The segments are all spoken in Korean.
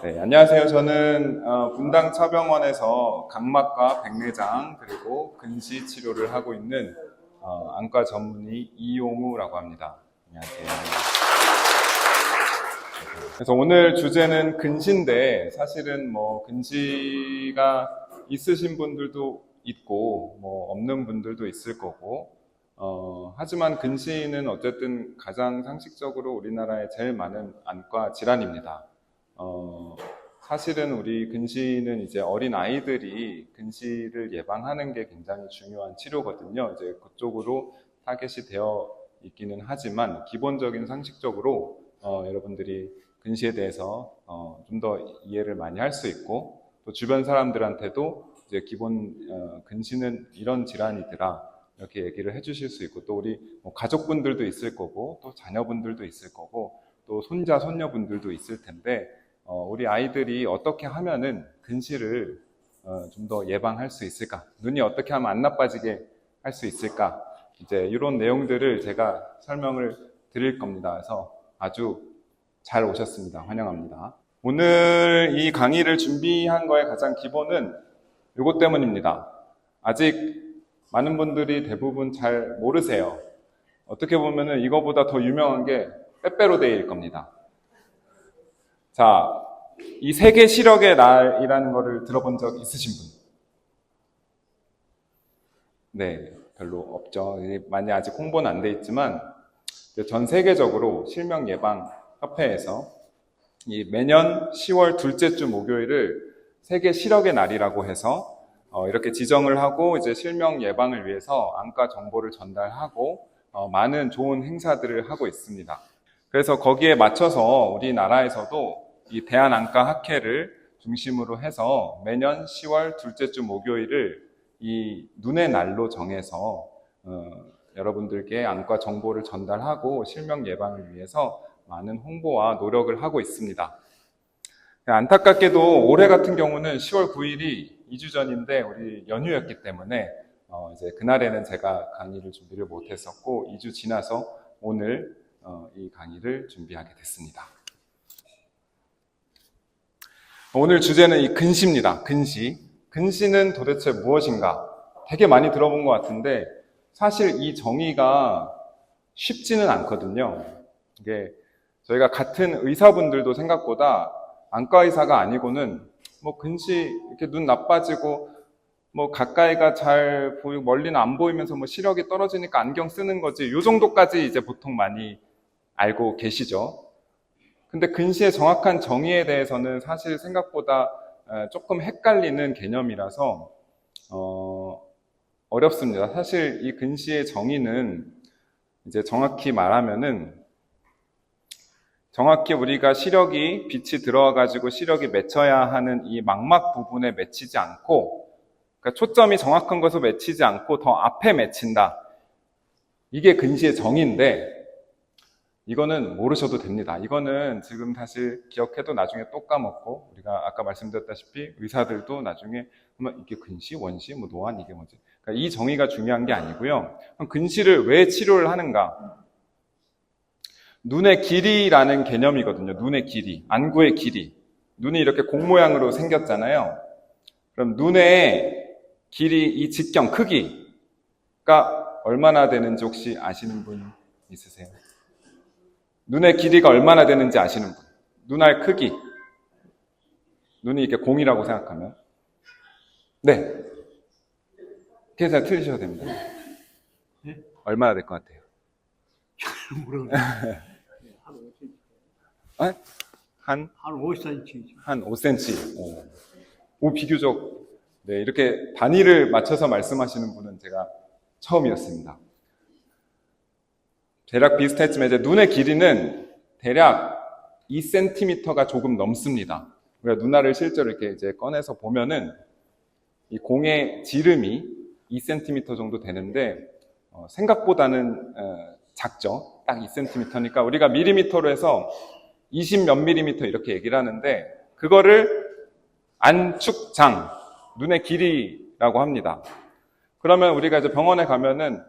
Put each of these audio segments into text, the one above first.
네, 안녕하세요. 저는 분당 차병원에서 각막과 백내장 그리고 근시 치료를 하고 있는 안과 전문의 이용우라고 합니다. 안녕하세요. 그래서 오늘 주제는 근시인데 사실은 뭐 근시가 있으신 분들도 있고 뭐 없는 분들도 있을 거고 하지만 근시는 어쨌든 가장 상식적으로 우리나라에 제일 많은 안과 질환입니다. 사실은 우리 근시는 이제 어린 아이들이 근시를 예방하는 게 굉장히 중요한 치료거든요. 이제 그쪽으로 타겟이 되어 있기는 하지만 기본적인 상식적으로 여러분들이 근시에 대해서 좀 더 이해를 많이 할 수 있고 또 주변 사람들한테도 이제 기본 근시는 이런 질환이더라 이렇게 얘기를 해주실 수 있고 또 우리 뭐 가족분들도 있을 거고 또 자녀분들도 있을 거고 또 손자 손녀분들도 있을 텐데 우리 아이들이 어떻게 하면은 근시를 좀 더 예방할 수 있을까? 눈이 어떻게 하면 안 나빠지게 할 수 있을까? 이제 이런 내용들을 제가 설명을 드릴 겁니다. 그래서 아주 잘 오셨습니다. 환영합니다. 오늘 이 강의를 준비한 거의 가장 기본은 이것 때문입니다. 아직 많은 분들이 대부분 잘 모르세요. 어떻게 보면은 이거보다 더 유명한 게 빼빼로데이일 겁니다. 자, 이 세계 시력의 날이라는 거를 들어본 적 있으신 분? 네, 별로 없죠. 많이 아직 홍보는 안 돼 있지만 전 세계적으로 실명 예방 협회에서 이 매년 10월 둘째 주 목요일을 세계 시력의 날이라고 해서 이렇게 지정을 하고 이제 실명 예방을 위해서 안과 정보를 전달하고 많은 좋은 행사들을 하고 있습니다. 그래서 거기에 맞춰서 우리나라에서도 이 대한안과학회를 중심으로 해서 매년 10월 둘째 주 목요일을 이 눈의 날로 정해서 여러분들께 안과 정보를 전달하고 실명 예방을 위해서 많은 홍보와 노력을 하고 있습니다. 안타깝게도 올해 같은 경우는 10월 9일이 2주 전인데 우리 연휴였기 때문에 이제 그날에는 제가 강의를 준비를 못했었고 2주 지나서 오늘 이 강의를 준비하게 됐습니다. 오늘 주제는 이 근시입니다. 근시. 근시는 도대체 무엇인가? 되게 많이 들어본 것 같은데 사실 이 정의가 쉽지는 않거든요. 이게 저희가 같은 의사분들도 생각보다 안과 의사가 아니고는 뭐 근시 이렇게 눈 나빠지고 뭐 가까이가 잘 보이고 멀리는 안 보이면서 뭐 시력이 떨어지니까 안경 쓰는 거지 요 정도까지 이제 보통 많이 알고 계시죠. 근데 근시의 정확한 정의에 대해서는 사실 생각보다 조금 헷갈리는 개념이라서 어렵습니다. 사실 이 근시의 정의는 이제 정확히 말하면은 정확히 우리가 시력이 빛이 들어와가지고 시력이 맺혀야 하는 이 망막 부분에 맺히지 않고 그러니까 초점이 정확한 곳에 맺히지 않고 더 앞에 맺힌다. 이게 근시의 정의인데 이거는 모르셔도 됩니다. 이거는 지금 사실 기억해도 나중에 또 까먹고 우리가 아까 말씀드렸다시피 의사들도 나중에 이게 근시, 원시, 뭐 노안 이게 뭐지? 그러니까 이 정의가 중요한 게 아니고요. 그럼 근시를 왜 치료를 하는가? 눈의 길이라는 개념이거든요. 눈의 길이, 안구의 길이. 눈이 이렇게 공 모양으로 생겼잖아요. 그럼 눈의 길이, 이 직경, 크기가 얼마나 되는지 혹시 아시는 분 있으세요? 눈의 길이가 얼마나 되는지 아시는 분? 눈알 크기. 눈이 이렇게 공이라고 생각하면. 네. 계산 틀리셔도 됩니다. 네? 얼마나 될 것 같아요? 한 5cm. 한 5cm. 오, 비교적, 네, 이렇게 단위를 맞춰서 말씀하시는 분은 제가 처음이었습니다. 대략 비슷했지만, 이제 눈의 길이는 대략 2cm가 조금 넘습니다. 우리가 눈알을 실제로 이렇게 이제 꺼내서 보면은 이 공의 지름이 2cm 정도 되는데, 생각보다는 작죠. 딱 2cm니까 우리가 밀리미터로 해서 20 몇 밀리미터 이렇게 얘기를 하는데 그거를 안축장, 눈의 길이라고 합니다. 그러면 우리가 이제 병원에 가면은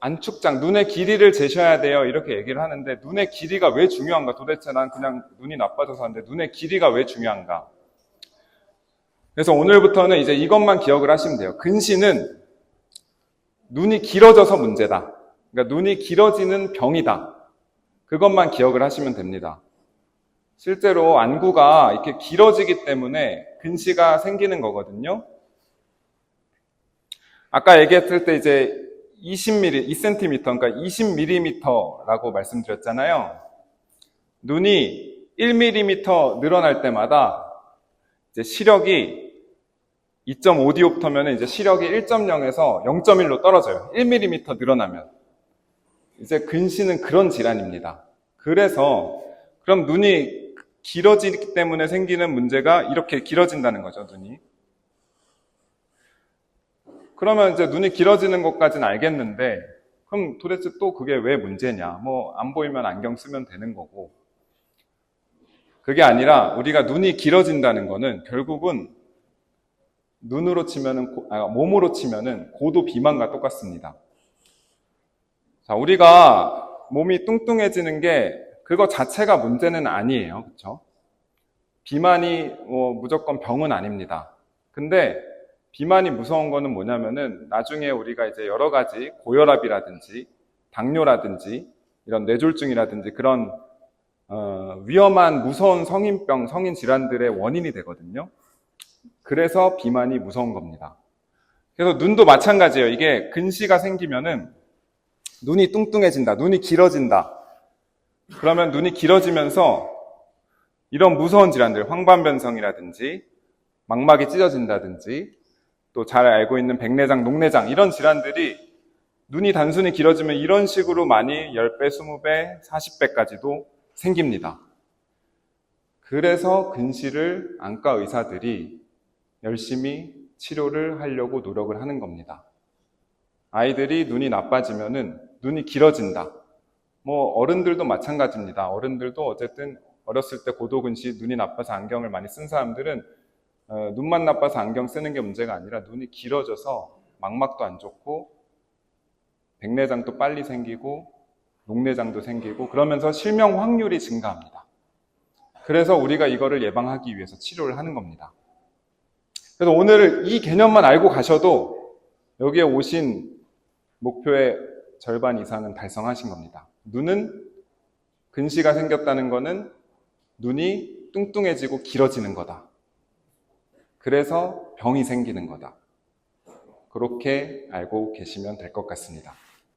안축장, 눈의 길이를 재셔야 돼요. 이렇게 얘기를 하는데 눈의 길이가 왜 중요한가? 도대체 난 그냥 눈이 나빠져서 하는데 눈의 길이가 왜 중요한가? 그래서 오늘부터는 이제 이것만 기억을 하시면 돼요. 근시는 눈이 길어져서 문제다. 그러니까 눈이 길어지는 병이다. 그것만 기억을 하시면 됩니다. 실제로 안구가 이렇게 길어지기 때문에 근시가 생기는 거거든요. 아까 얘기했을 때 이제 20mm, 2cm, 그러니까 20mm라고 말씀드렸잖아요. 눈이 1mm 늘어날 때마다 이제 시력이 2.5디옵터면 이제 시력이 1.0에서 0.1로 떨어져요. 1mm 늘어나면. 이제 근시는 그런 질환입니다. 그래서 그럼 눈이 길어지기 때문에 생기는 문제가 이렇게 길어진다는 거죠, 눈이. 그러면 이제 눈이 길어지는 것까지는 알겠는데 그럼 도대체 또 그게 왜 문제냐? 뭐 안 보이면 안경 쓰면 되는 거고. 그게 아니라 우리가 눈이 길어진다는 거는 결국은 눈으로 치면은 몸으로 치면은 고도 비만과 똑같습니다. 자, 우리가 몸이 뚱뚱해지는 게 그거 자체가 문제는 아니에요. 그렇죠? 비만이 무조건 병은 아닙니다. 근데 비만이 무서운 거는 뭐냐면은 나중에 우리가 이제 여러 가지 고혈압이라든지 당뇨라든지 이런 뇌졸중이라든지 그런 위험한 무서운 성인병, 성인 질환들의 원인이 되거든요. 그래서 비만이 무서운 겁니다. 그래서 눈도 마찬가지예요. 이게 근시가 생기면은 눈이 뚱뚱해진다, 눈이 길어진다. 그러면 눈이 길어지면서 이런 무서운 질환들, 황반변성이라든지 망막이 찢어진다든지 또 잘 알고 있는 백내장, 녹내장 이런 질환들이 눈이 단순히 길어지면 이런 식으로 많이 10배, 20배, 40배까지도 생깁니다. 그래서 근시를 안과 의사들이 열심히 치료를 하려고 노력을 하는 겁니다. 아이들이 눈이 나빠지면은 눈이 길어진다. 뭐 어른들도 마찬가지입니다. 어른들도 어쨌든 어렸을 때 고도근시 눈이 나빠서 안경을 많이 쓴 사람들은 눈만 나빠서 안경 쓰는 게 문제가 아니라 눈이 길어져서 망막도 안 좋고 백내장도 빨리 생기고 녹내장도 생기고 그러면서 실명 확률이 증가합니다. 그래서 우리가 이거를 예방하기 위해서 치료를 하는 겁니다. 그래서 오늘 이 개념만 알고 가셔도 여기에 오신 목표의 절반 이상은 달성하신 겁니다. 눈은 근시가 생겼다는 거는 눈이 뚱뚱해지고 길어지는 거다. 그래서 병이 생기는 거다. 그렇게 알고 계시면 될 것 같습니다.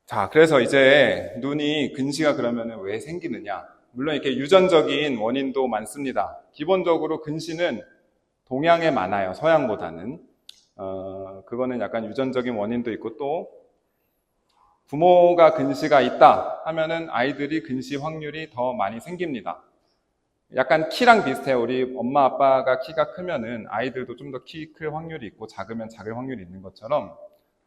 자, 그래서 이제 눈이 근시가 그러면 왜 생기느냐? 물론 이렇게 유전적인 원인도 많습니다. 기본적으로 근시는 동양에 많아요. 서양보다는. 그거는 약간 유전적인 원인도 있고 또 부모가 근시가 있다 하면은 아이들이 근시 확률이 더 많이 생깁니다. 약간 키랑 비슷해요. 우리 엄마 아빠가 키가 크면은 아이들도 좀 더 키 클 확률이 있고 작으면 작을 확률이 있는 것처럼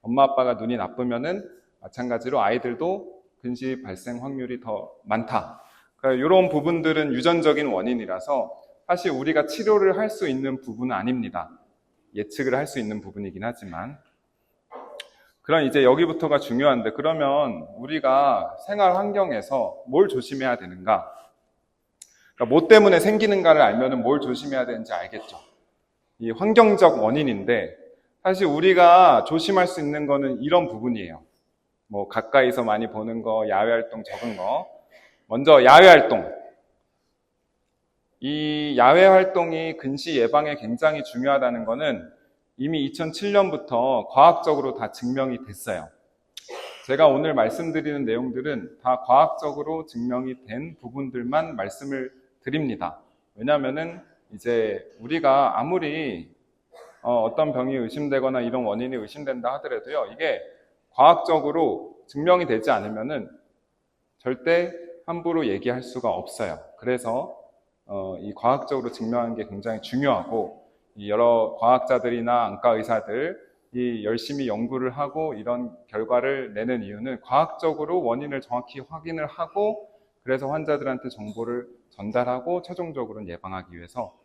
엄마 아빠가 눈이 나쁘면은 마찬가지로 아이들도 근시 발생 확률이 더 많다. 그러니까 이런 부분들은 유전적인 원인이라서 사실 우리가 치료를 할 수 있는 부분은 아닙니다. 예측을 할 수 있는 부분이긴 하지만 그럼 이제 여기부터가 중요한데 그러면 우리가 생활 환경에서 뭘 조심해야 되는가? 그러니까 뭐 때문에 생기는가를 알면 뭘 조심해야 되는지 알겠죠. 이 환경적 원인인데 사실 우리가 조심할 수 있는 거는 이런 부분이에요. 뭐 가까이서 많이 보는 거, 야외 활동 적은 거. 먼저 야외 활동. 이 야외 활동이 근시 예방에 굉장히 중요하다는 거는 이미 2007년부터 과학적으로 다 증명이 됐어요. 제가 오늘 말씀드리는 내용들은 다 과학적으로 증명이 된 부분들만 말씀을 드립니다. 왜냐하면은 이제 우리가 아무리 어떤 병이 의심되거나 이런 원인이 의심된다 하더라도요, 이게 과학적으로 증명이 되지 않으면은 절대 함부로 얘기할 수가 없어요. 그래서 이 과학적으로 증명하는 게 굉장히 중요하고 이 여러 과학자들이나 안과 의사들 이 열심히 연구를 하고 이런 결과를 내는 이유는 과학적으로 원인을 정확히 확인을 하고 그래서 환자들한테 정보를 전달하고 최종적으로는 예방하기 위해서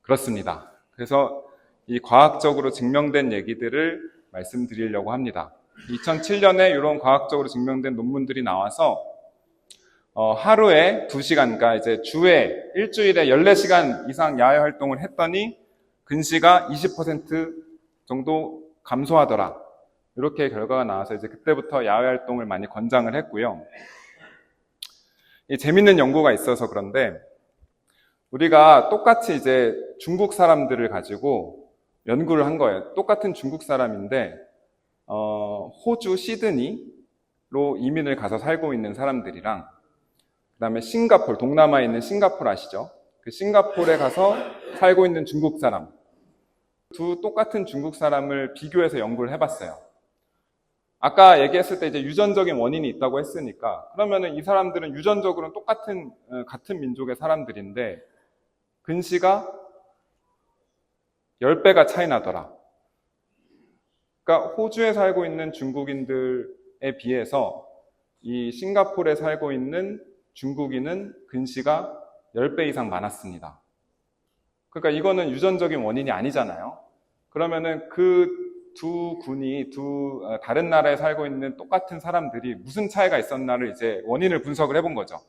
그렇습니다. 그래서 이 과학적으로 증명된 얘기들을 말씀드리려고 합니다. 2007년에 이런 과학적으로 증명된 논문들이 나와서 하루에 2시간, 그러니까 이제 주에 일주일에 14시간 이상 야외 활동을 했더니 근시가 20% 정도 감소하더라. 이렇게 결과가 나와서 이제 그때부터 야외 활동을 많이 권장을 했고요. 재밌는 연구가 있어서 그런데 우리가 똑같이 이제 중국 사람들을 가지고 연구를 한 거예요. 똑같은 중국 사람인데 호주 시드니로 이민을 가서 살고 있는 사람들이랑 그다음에 싱가포르, 동남아에 있는 싱가포르 아시죠? 그 싱가포르에 가서 살고 있는 중국 사람, 두 똑같은 중국 사람을 비교해서 연구를 해봤어요. 아까 얘기했을 때 이제 유전적인 원인이 있다고 했으니까 그러면은 이 사람들은 유전적으로는 같은 민족의 사람들인데 근시가 10배가 차이 나더라. 그러니까 호주에 살고 있는 중국인들에 비해서 이 싱가포르에 살고 있는 중국인은 근시가 10배 이상 많았습니다. 그러니까 이거는 유전적인 원인이 아니잖아요. 그러면은 그 다른 나라에 살고 있는 똑같은 사람들이 무슨 차이가 있었나를 이제 원인을 분석을 해본 거죠.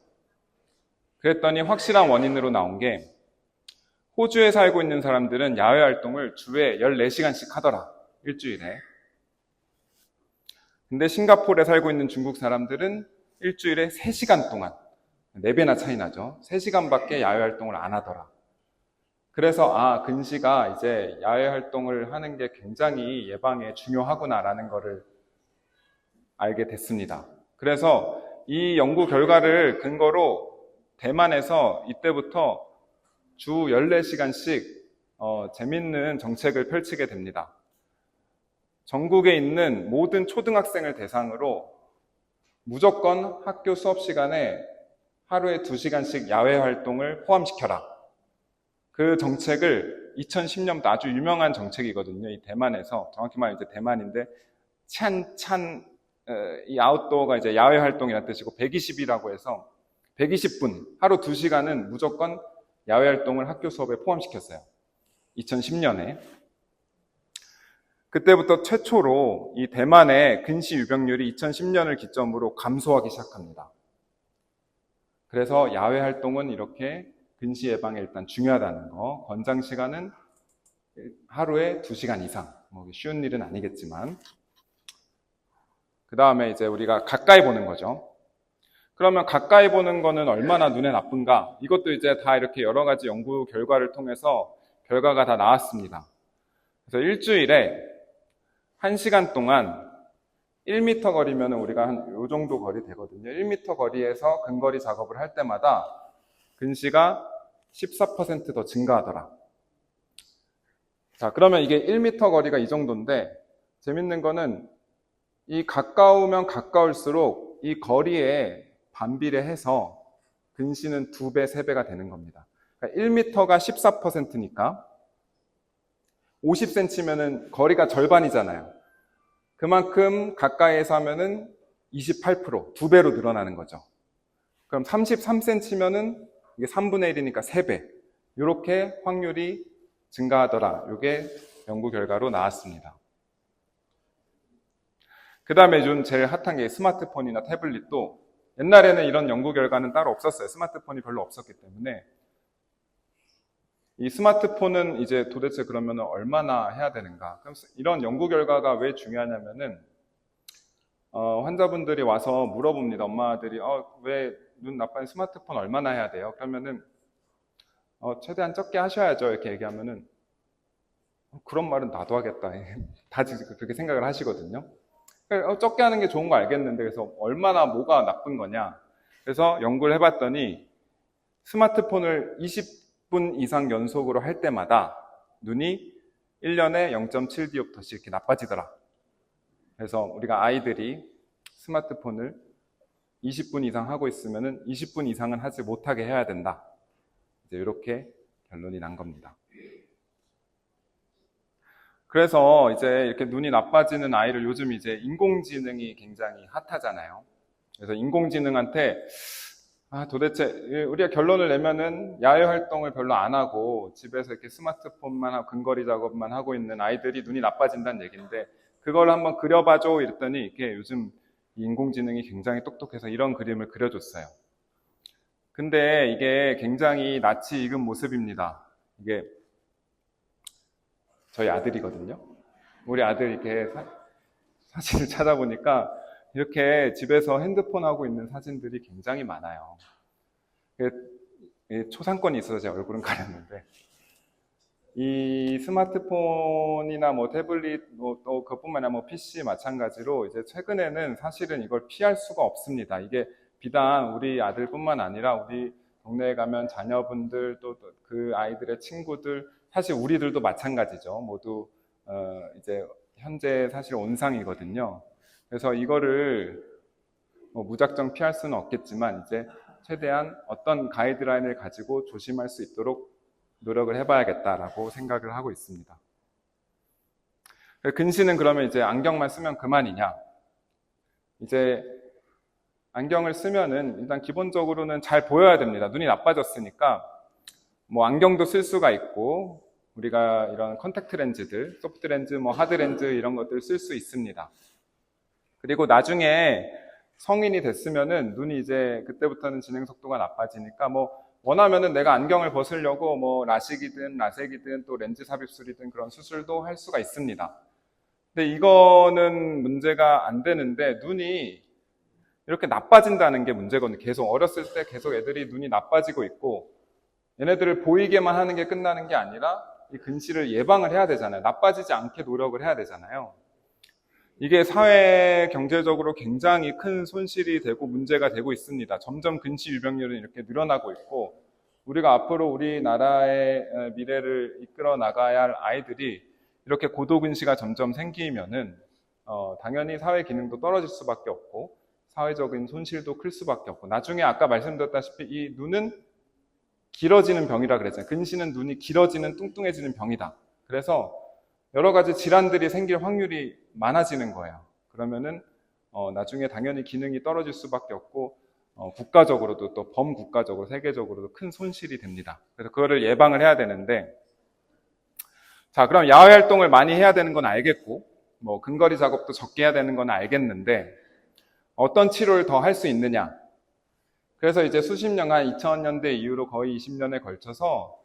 그랬더니 확실한 원인으로 나온 게 호주에 살고 있는 사람들은 야외 활동을 주에 14시간씩 하더라. 일주일에. 근데 싱가포르에 살고 있는 중국 사람들은 일주일에 3시간 동안 4배나 차이 나죠. 3시간밖에 야외 활동을 안 하더라. 그래서 근시가 이제 야외 활동을 하는 게 굉장히 예방에 중요하구나라는 거를 알게 됐습니다. 그래서 이 연구 결과를 근거로 대만에서 이때부터 주 14시간씩 재밌는 정책을 펼치게 됩니다. 전국에 있는 모든 초등학생을 대상으로 무조건 학교 수업 시간에 하루에 2시간씩 야외 활동을 포함시켜라. 그 정책을 2010년부터 아주 유명한 정책이거든요. 이 대만에서 정확히 말하면 이제 대만인데 이 아웃도어가 이제 야외 활동이라는 뜻이고 120이라고 해서 120분 하루 2시간은 무조건 야외 활동을 학교 수업에 포함시켰어요. 2010년에. 그때부터 최초로 이 대만의 근시 유병률이 2010년을 기점으로 감소하기 시작합니다. 그래서 야외 활동은 이렇게 근시 예방에 일단 중요하다는 거, 권장 시간은 하루에 2시간 이상, 쉬운 일은 아니겠지만, 그 다음에 이제 우리가 가까이 보는 거죠. 그러면 가까이 보는 거는 얼마나 눈에 나쁜가? 이것도 이제 다 이렇게 여러 가지 연구 결과를 통해서 결과가 다 나왔습니다. 그래서 일주일에 1시간 동안 1m 거리면 우리가 한 요 정도 거리 되거든요. 1m 거리에서 근거리 작업을 할 때마다 근시가 14% 더 증가하더라. 자, 그러면 이게 1m 거리가 이 정도인데 재밌는 거는 이 가까우면 가까울수록 이 거리에 반비례해서 근시는 2배, 3배가 되는 겁니다. 그러니까 1m가 14%니까 50cm면은 거리가 절반이잖아요. 그만큼 가까이에서 하면은 28%, 2배로 늘어나는 거죠. 그럼 33cm면은 이게 3분의 1이니까 3배. 이렇게 확률이 증가하더라. 이게 연구 결과로 나왔습니다. 그 다음에 좀 제일 핫한 게 스마트폰이나 태블릿도 옛날에는 이런 연구 결과는 따로 없었어요. 스마트폰이 별로 없었기 때문에. 이 스마트폰은 이제 도대체 그러면 얼마나 해야 되는가? 그럼 이런 연구 결과가 왜 중요하냐면은, 환자분들이 와서 물어봅니다. 엄마들이, 왜 눈 나빠진 스마트폰 얼마나 해야 돼요? 그러면은, 최대한 적게 하셔야죠. 이렇게 얘기하면은, 그런 말은 나도 하겠다. 다 그렇게 생각을 하시거든요. 적게 하는 게 좋은 거 알겠는데, 그래서 얼마나 뭐가 나쁜 거냐? 그래서 연구를 해봤더니, 스마트폰을 20분 이상 연속으로 할 때마다 눈이 1년에 0.7디옵터씩 이렇게 나빠지더라. 그래서 우리가 아이들이 스마트폰을 20분 이상 하고 있으면은 20분 이상은 하지 못하게 해야 된다. 이제 이렇게 결론이 난 겁니다. 그래서 이제 이렇게 눈이 나빠지는 아이를 요즘 이제 인공지능이 굉장히 핫하잖아요. 그래서 인공지능한테 도대체 우리가 결론을 내면은 야외 활동을 별로 안 하고 집에서 이렇게 스마트폰만 하고 근거리 작업만 하고 있는 아이들이 눈이 나빠진다는 얘기인데 그걸 한번 그려봐줘 이랬더니 이게 요즘 인공지능이 굉장히 똑똑해서 이런 그림을 그려줬어요. 근데 이게 굉장히 낯이 익은 모습입니다. 이게 저희 아들이거든요. 우리 아들 이렇게 사진을 찾아보니까 이렇게 집에서 핸드폰 하고 있는 사진들이 굉장히 많아요. 초상권이 있어서 제 얼굴은 가렸는데 이 스마트폰이나 뭐 태블릿 또 그것뿐만 아니라 뭐 PC 마찬가지로 이제 최근에는 사실은 이걸 피할 수가 없습니다. 이게 비단 우리 아들뿐만 아니라 우리 동네에 가면 자녀분들 또 그 아이들의 친구들 사실 우리들도 마찬가지죠. 모두 이제 현재 사실 온상이거든요. 그래서 이거를 뭐 무작정 피할 수는 없겠지만 이제 최대한 어떤 가이드라인을 가지고 조심할 수 있도록 노력을 해봐야겠다라고 생각을 하고 있습니다. 근시는 그러면 이제 안경만 쓰면 그만이냐? 이제 안경을 쓰면은 일단 기본적으로는 잘 보여야 됩니다. 눈이 나빠졌으니까 뭐 안경도 쓸 수가 있고 우리가 이런 컨택트 렌즈들, 소프트 렌즈, 뭐 하드 렌즈 이런 것들 쓸 수 있습니다. 그리고 나중에 성인이 됐으면은 눈이 이제 그때부터는 진행 속도가 나빠지니까 뭐 원하면은 내가 안경을 벗으려고 뭐 라식이든 라섹이든 또 렌즈 삽입술이든 그런 수술도 할 수가 있습니다. 근데 이거는 문제가 안 되는데 눈이 이렇게 나빠진다는 게 문제거든요. 계속 어렸을 때 계속 애들이 눈이 나빠지고 있고 얘네들을 보이게만 하는 게 끝나는 게 아니라 이 근시를 예방을 해야 되잖아요. 나빠지지 않게 노력을 해야 되잖아요. 이게 사회 경제적으로 굉장히 큰 손실이 되고 문제가 되고 있습니다. 점점 근시 유병률은 이렇게 늘어나고 있고 우리가 앞으로 우리나라의 미래를 이끌어 나가야 할 아이들이 이렇게 고도근시가 점점 생기면은 당연히 사회 기능도 떨어질 수밖에 없고 사회적인 손실도 클 수밖에 없고 나중에 아까 말씀드렸다시피 이 눈은 길어지는 병이라 그랬잖아요. 근시는 눈이 길어지는 뚱뚱해지는 병이다. 그래서 여러 가지 질환들이 생길 확률이 많아지는 거예요. 그러면은 나중에 당연히 기능이 떨어질 수밖에 없고 국가적으로도 또 범국가적으로 세계적으로도 큰 손실이 됩니다. 그래서 그거를 예방을 해야 되는데 자 그럼 야외 활동을 많이 해야 되는 건 알겠고 뭐 근거리 작업도 적게 해야 되는 건 알겠는데 어떤 치료를 더 할 수 있느냐? 그래서 이제 수십 년, 한 2000년대 이후로 거의 20년에 걸쳐서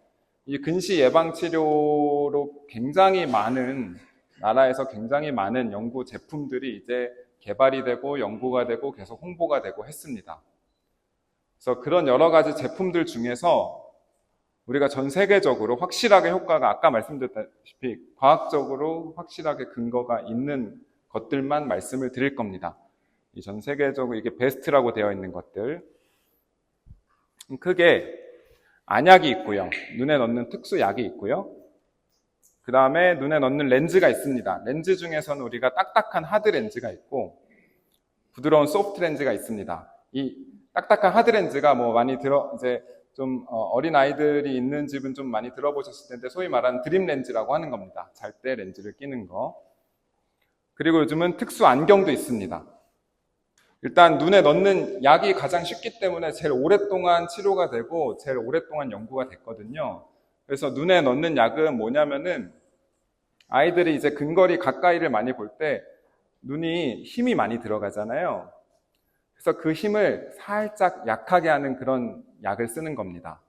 이 근시 예방 치료로 굉장히 많은 나라에서 굉장히 많은 연구 제품들이 이제 개발이 되고 연구가 되고 계속 홍보가 되고 했습니다. 그래서 그런 여러 가지 제품들 중에서 우리가 전 세계적으로 확실하게 효과가 아까 말씀드렸다시피 과학적으로 확실하게 근거가 있는 것들만 말씀을 드릴 겁니다. 이 전 세계적으로 이게 베스트라고 되어 있는 것들. 크게 안약이 있고요. 눈에 넣는 특수 약이 있고요. 그 다음에 눈에 넣는 렌즈가 있습니다. 렌즈 중에서는 우리가 딱딱한 하드 렌즈가 있고 부드러운 소프트 렌즈가 있습니다. 이 딱딱한 하드 렌즈가 뭐 많이 이제 좀 어린 아이들이 있는 집은 좀 많이 들어보셨을 텐데 소위 말하는 드림 렌즈라고 하는 겁니다. 잘 때 렌즈를 끼는 거. 그리고 요즘은 특수 안경도 있습니다. 일단 눈에 넣는 약이 가장 쉽기 때문에 제일 오랫동안 치료가 되고 제일 오랫동안 연구가 됐거든요. 그래서 눈에 넣는 약은 뭐냐면은 아이들이 이제 근거리 가까이를 많이 볼 때 눈이 힘이 많이 들어가잖아요. 그래서 그 힘을 살짝 약하게 하는 그런 약을 쓰는 겁니다.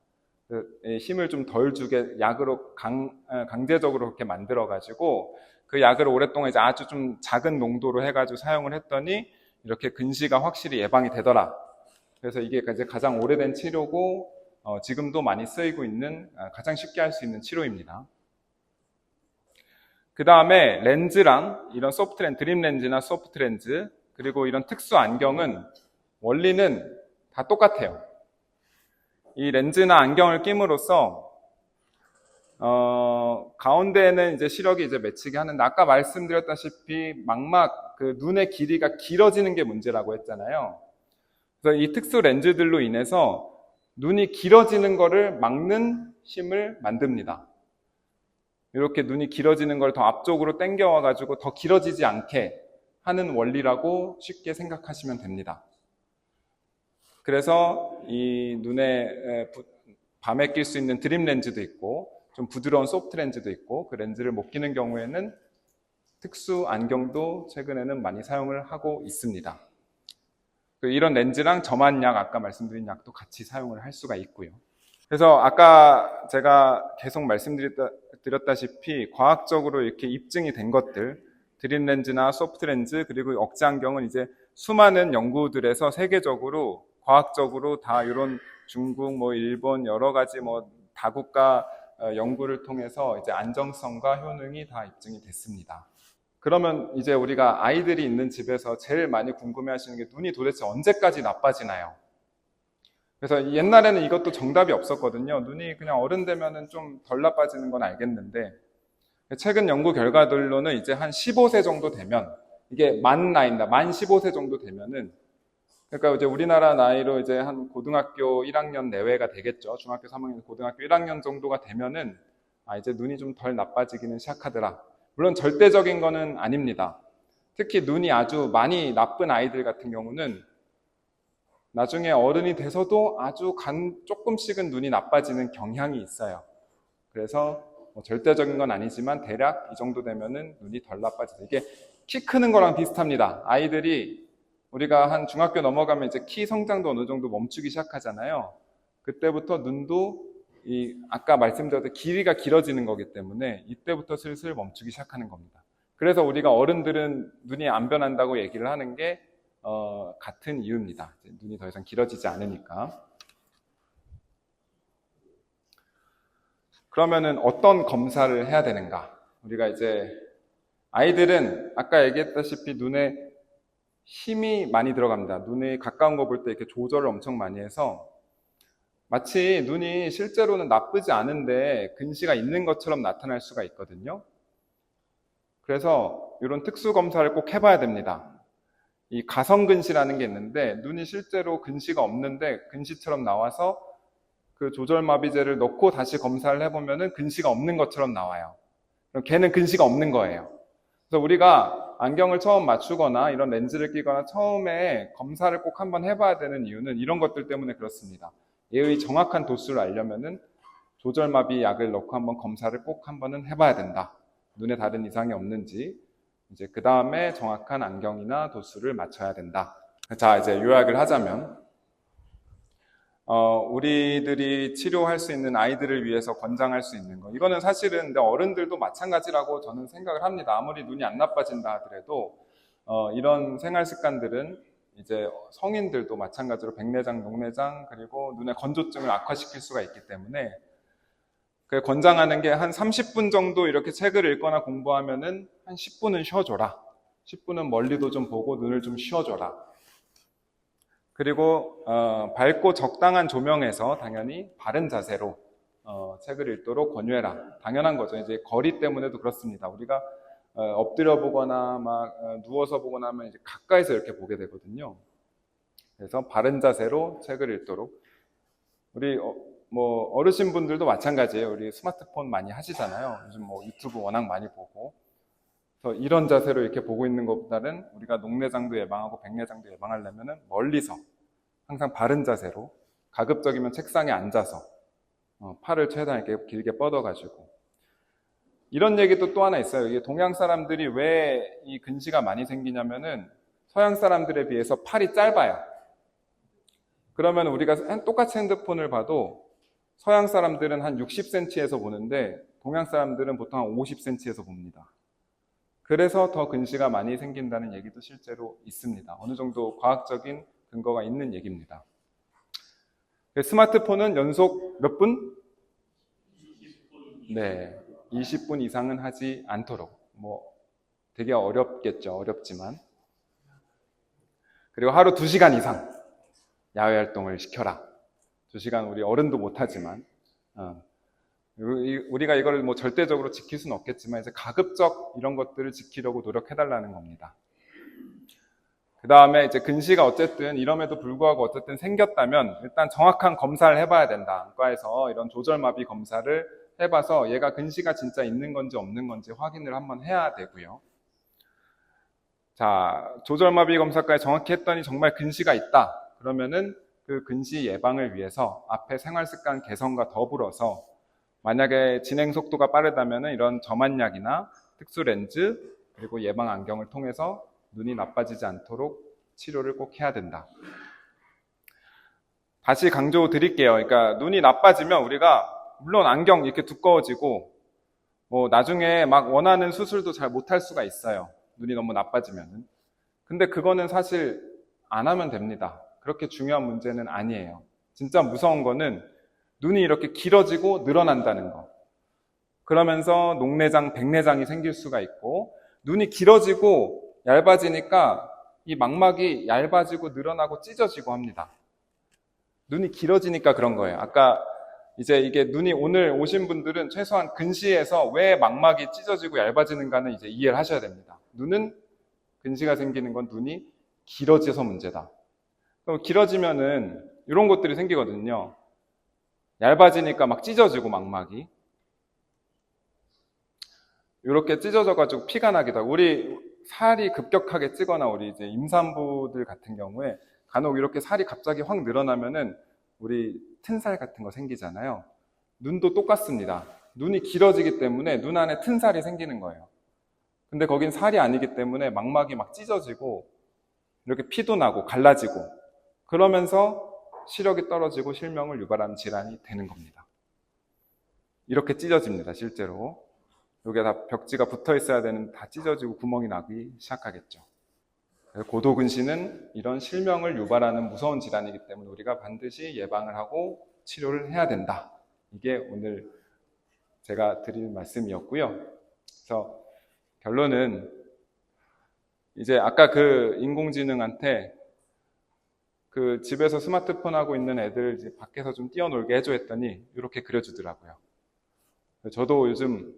힘을 좀 덜 주게 약으로 강제적으로 그렇게 만들어가지고 그 약을 오랫동안 이제 아주 좀 작은 농도로 해가지고 사용을 했더니 이렇게 근시가 확실히 예방이 되더라. 그래서 이게 이제 가장 오래된 치료고 지금도 많이 쓰이고 있는 가장 쉽게 할 수 있는 치료입니다. 그 다음에 렌즈랑 이런 소프트 렌즈, 드림 렌즈나 소프트 렌즈 그리고 이런 특수 안경은 원리는 다 똑같아요. 이 렌즈나 안경을 끼므로써 가운데에는 이제 시력이 이제 맺히게 하는데 아까 말씀드렸다시피 망막 그 눈의 길이가 길어지는 게 문제라고 했잖아요. 그래서 이 특수 렌즈들로 인해서 눈이 길어지는 거를 막는 힘을 만듭니다. 이렇게 눈이 길어지는 걸 더 앞쪽으로 당겨와 가지고 더 길어지지 않게 하는 원리라고 쉽게 생각하시면 됩니다. 그래서 이 눈에 밤에 낄 수 있는 드림 렌즈도 있고 좀 부드러운 소프트 렌즈도 있고 그 렌즈를 못 끼는 경우에는 특수 안경도 최근에는 많이 사용을 하고 있습니다. 이런 렌즈랑 점안약, 아까 말씀드린 약도 같이 사용을 할 수가 있고요. 그래서 아까 제가 계속 말씀드렸다시피 과학적으로 이렇게 입증이 된 것들, 드림 렌즈나 소프트 렌즈 그리고 억제 안경은 이제 수많은 연구들에서 세계적으로 과학적으로 다 이런 중국, 일본 여러 가지 다국가 연구를 통해서 이제 안정성과 효능이 다 입증이 됐습니다. 그러면 이제 우리가 아이들이 있는 집에서 제일 많이 궁금해하시는 게 눈이 도대체 언제까지 나빠지나요? 그래서 옛날에는 이것도 정답이 없었거든요. 눈이 그냥 어른 되면은 좀 덜 나빠지는 건 알겠는데 최근 연구 결과들로는 이제 한 15세 정도 되면 이게 만 나이입니다. 만 15세 정도 되면은 그러니까 이제 우리나라 나이로 이제 한 고등학교 1학년 내외가 되겠죠. 중학교 3학년, 고등학교 1학년 정도가 되면은 이제 눈이 좀 덜 나빠지기는 시작하더라. 물론 절대적인 거는 아닙니다. 특히 눈이 아주 많이 나쁜 아이들 같은 경우는 나중에 어른이 돼서도 아주 조금씩은 눈이 나빠지는 경향이 있어요. 그래서 절대적인 건 아니지만 대략 이 정도 되면은 눈이 덜 나빠지죠. 이게 키 크는 거랑 비슷합니다. 아이들이 우리가 한 중학교 넘어가면 이제 키 성장도 어느 정도 멈추기 시작하잖아요. 그때부터 눈도 아까 말씀드렸던 길이가 길어지는 거기 때문에 이때부터 슬슬 멈추기 시작하는 겁니다. 그래서 우리가 어른들은 눈이 안 변한다고 얘기를 하는 게 같은 이유입니다. 눈이 더 이상 길어지지 않으니까. 그러면은 어떤 검사를 해야 되는가? 우리가 이제 아이들은 아까 얘기했다시피 눈에 힘이 많이 들어갑니다. 눈이 가까운 거 볼 때 이렇게 조절을 엄청 많이 해서 마치 눈이 실제로는 나쁘지 않은데 근시가 있는 것처럼 나타날 수가 있거든요. 그래서 이런 특수 검사를 꼭 해봐야 됩니다. 이 가성근시라는 게 있는데 눈이 실제로 근시가 없는데 근시처럼 나와서 그 조절마비제를 넣고 다시 검사를 해보면은 근시가 없는 것처럼 나와요. 그럼 걔는 근시가 없는 거예요. 그래서 우리가 안경을 처음 맞추거나 이런 렌즈를 끼거나 처음에 검사를 꼭 한번 해봐야 되는 이유는 이런 것들 때문에 그렇습니다. 얘의 정확한 도수를 알려면은 조절마비 약을 넣고 한번 검사를 꼭 한번은 해봐야 된다. 눈에 다른 이상이 없는지 이제 그 다음에 정확한 안경이나 도수를 맞춰야 된다. 자, 이제 요약을 하자면 우리들이 치료할 수 있는 아이들을 위해서 권장할 수 있는 거. 이거는 사실은 근데 어른들도 마찬가지라고 저는 생각을 합니다. 아무리 눈이 안 나빠진다 하더라도 이런 생활 습관들은 이제 성인들도 마찬가지로 백내장, 녹내장 그리고 눈의 건조증을 악화시킬 수가 있기 때문에 그 권장하는 게 한 30분 정도 이렇게 책을 읽거나 공부하면은 한 10분은 쉬어줘라. 10분은 멀리도 좀 보고 눈을 좀 쉬어줘라. 그리고 밝고 적당한 조명에서 당연히 바른 자세로 책을 읽도록 권유해라. 당연한 거죠. 이제 거리 때문에도 그렇습니다. 우리가 엎드려 보거나 막 누워서 보거나 하면 이제 가까이서 이렇게 보게 되거든요. 그래서 바른 자세로 책을 읽도록. 우리 어르신분들도 마찬가지예요. 우리 스마트폰 많이 하시잖아요. 요즘 유튜브 워낙 많이 보고. 그래서 이런 자세로 이렇게 보고 있는 것보다는 우리가 녹내장도 예방하고 백내장도 예방하려면은 멀리서 항상 바른 자세로 가급적이면 책상에 앉아서 팔을 최대한 이렇게 길게 뻗어가지고 이런 얘기도 또 하나 있어요. 이게 동양 사람들이 왜 이 근시가 많이 생기냐면은 서양 사람들에 비해서 팔이 짧아요. 그러면 우리가 똑같이 핸드폰을 봐도 서양 사람들은 한 60cm에서 보는데 동양 사람들은 보통 한 50cm에서 봅니다. 그래서 더 근시가 많이 생긴다는 얘기도 실제로 있습니다. 어느 정도 과학적인 근거가 있는 얘기입니다. 스마트폰은 연속 몇 분? 20분. 네, 20분 이상은 하지 않도록. 되게 어렵겠죠. 어렵지만. 그리고 하루 2시간 이상 야외 활동을 시켜라. 2시간 우리 어른도 못하지만 우리가 이걸 절대적으로 지킬 수는 없겠지만 이제 가급적 이런 것들을 지키려고 노력해달라는 겁니다. 그 다음에 이제 근시가 어쨌든 이럼에도 불구하고 어쨌든 생겼다면 일단 정확한 검사를 해봐야 된다. 안과에서 이런 조절마비 검사를 해봐서 얘가 근시가 진짜 있는 건지 없는 건지 확인을 한번 해야 되고요. 자, 조절마비 검사까지 정확히 했더니 정말 근시가 있다. 그러면은 그 근시 예방을 위해서 앞에 생활습관 개선과 더불어서 만약에 진행 속도가 빠르다면 이런 점안약이나 특수 렌즈 그리고 예방 안경을 통해서 눈이 나빠지지 않도록 치료를 꼭 해야 된다. 다시 강조 드릴게요. 그러니까 눈이 나빠지면 우리가 물론 안경 이렇게 두꺼워지고 나중에 막 원하는 수술도 잘 못할 수가 있어요. 눈이 너무 나빠지면은. 근데 그거는 사실 안 하면 됩니다. 그렇게 중요한 문제는 아니에요. 진짜 무서운 거는 눈이 이렇게 길어지고 늘어난다는 거. 그러면서 녹내장, 백내장이 생길 수가 있고, 눈이 길어지고 얇아지니까 이 망막이 얇아지고 늘어나고 찢어지고 합니다. 눈이 길어지니까 그런 거예요. 아까 이제 이게 눈이 오늘 오신 분들은 최소한 근시에서 왜 망막이 찢어지고 얇아지는가는 이제 이해를 하셔야 됩니다. 눈은 근시가 생기는 건 눈이 길어져서 문제다. 그럼 길어지면은 이런 것들이 생기거든요. 얇아지니까 막 찢어지고 망막이. 이렇게 찢어져가지고 피가 나기도 하고, 우리 살이 급격하게 찌거나 우리 이제 임산부들 같은 경우에 간혹 이렇게 살이 갑자기 확 늘어나면은 우리 튼살 같은 거 생기잖아요. 눈도 똑같습니다. 눈이 길어지기 때문에 눈 안에 튼살이 생기는 거예요. 근데 거긴 살이 아니기 때문에 망막이 막 찢어지고 이렇게 피도 나고 갈라지고 그러면서 시력이 떨어지고 실명을 유발하는 질환이 되는 겁니다. 이렇게 찢어집니다, 실제로. 여기에 다 벽지가 붙어 있어야 되는 다 찢어지고 구멍이 나기 시작하겠죠. 고도근시는 이런 실명을 유발하는 무서운 질환이기 때문에 우리가 반드시 예방을 하고 치료를 해야 된다. 이게 오늘 제가 드릴 말씀이었고요. 그래서 결론은 이제 아까 그 인공지능한테 그 집에서 스마트폰 하고 있는 애들 이제 밖에서 좀 뛰어놀게 해줘 했더니 이렇게 그려주더라고요. 저도 요즘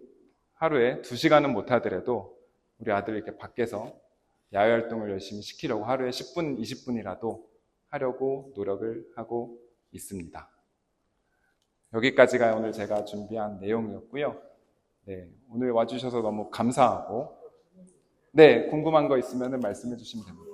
하루에 2시간은 못 하더라도 우리 아들 이렇게 밖에서 야외 활동을 열심히 시키려고 하루에 10분, 20분이라도 하려고 노력을 하고 있습니다. 여기까지가 오늘 제가 준비한 내용이었고요. 네, 오늘 와주셔서 너무 감사하고, 네, 궁금한 거 있으면 말씀해 주시면 됩니다.